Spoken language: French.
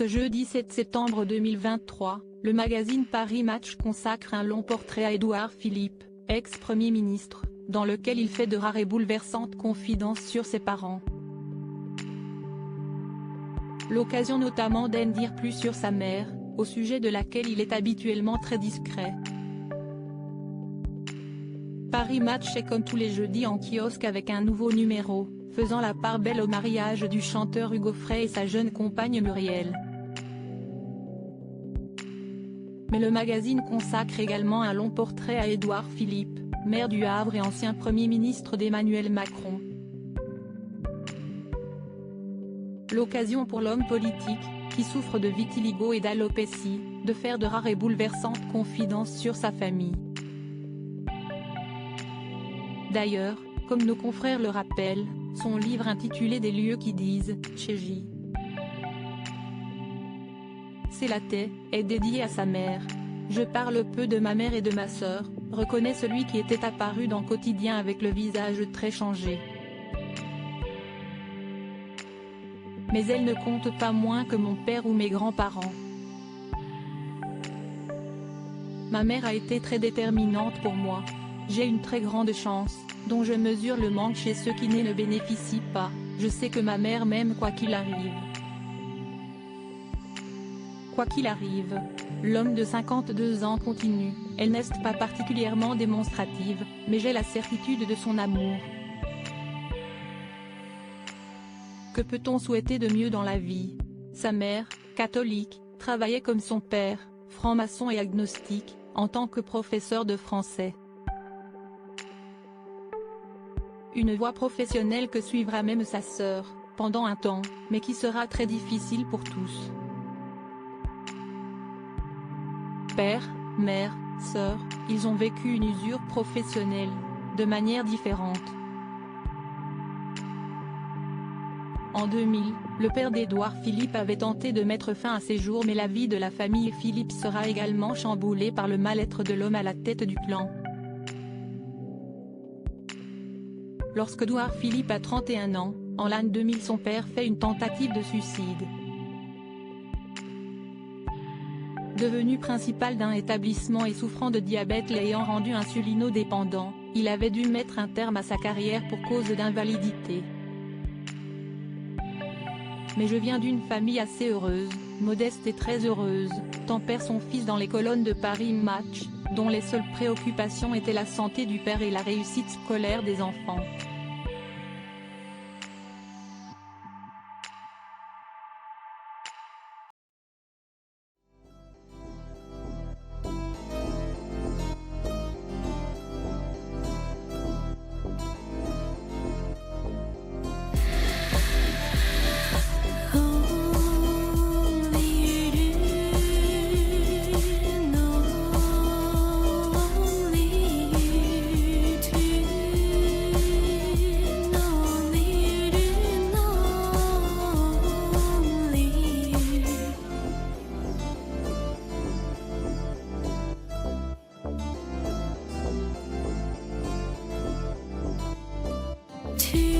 Ce jeudi 7 septembre 2023, le magazine Paris Match consacre un long portrait à Édouard Philippe, ex-Premier ministre, dans lequel il fait de rares et bouleversantes confidences sur ses parents. L'occasion notamment d'en dire plus sur sa mère, au sujet de laquelle il est habituellement très discret. Paris Match est comme tous les jeudis en kiosque avec un nouveau numéro, faisant la part belle au mariage du chanteur Hugo Frey et sa jeune compagne Muriel. Mais le magazine consacre également un long portrait à Édouard Philippe, maire du Havre et ancien Premier ministre d'Emmanuel Macron. L'occasion pour l'homme politique, qui souffre de vitiligo et d'alopécie, de faire de rares et bouleversantes confidences sur sa famille. D'ailleurs, comme nos confrères le rappellent, son livre intitulé Des lieux qui disent, chez J. Célatet, est dédié à sa mère. Je parle peu de ma mère et de ma sœur, reconnaît celui qui était apparu dans Quotidien avec le visage très changé. Mais elle ne compte pas moins que mon père ou mes grands-parents. Ma mère a été très déterminante pour moi. J'ai une très grande chance, dont je mesure le manque chez ceux qui ne bénéficient pas. Je sais que ma mère m'aime quoi qu'il arrive. Quoi qu'il arrive, l'homme de 52 ans continue, elle n'est pas particulièrement démonstrative, mais j'ai la certitude de son amour. Que peut-on souhaiter de mieux dans la vie? Sa mère, catholique, travaillait comme son père, franc-maçon et agnostique, en tant que professeur de français. Une voie professionnelle que suivra même sa sœur, pendant un temps, mais qui sera très difficile pour tous. Père, mère, sœur, ils ont vécu une usure professionnelle, de manière différente. En 2000, le père d'Édouard Philippe avait tenté de mettre fin à ses jours, mais la vie de la famille Philippe sera également chamboulée par le mal-être de l'homme à la tête du clan. Lorsque Édouard Philippe a 31 ans, en l'an 2000 son père fait une tentative de suicide. Devenu principal d'un établissement et souffrant de diabète l'ayant rendu insulino-dépendant, il avait dû mettre un terme à sa carrière pour cause d'invalidité. Mais je viens d'une famille assez heureuse, modeste et très heureuse, tant perd son fils dans les colonnes de Paris Match, dont les seules préoccupations étaient la santé du père et la réussite scolaire des enfants. To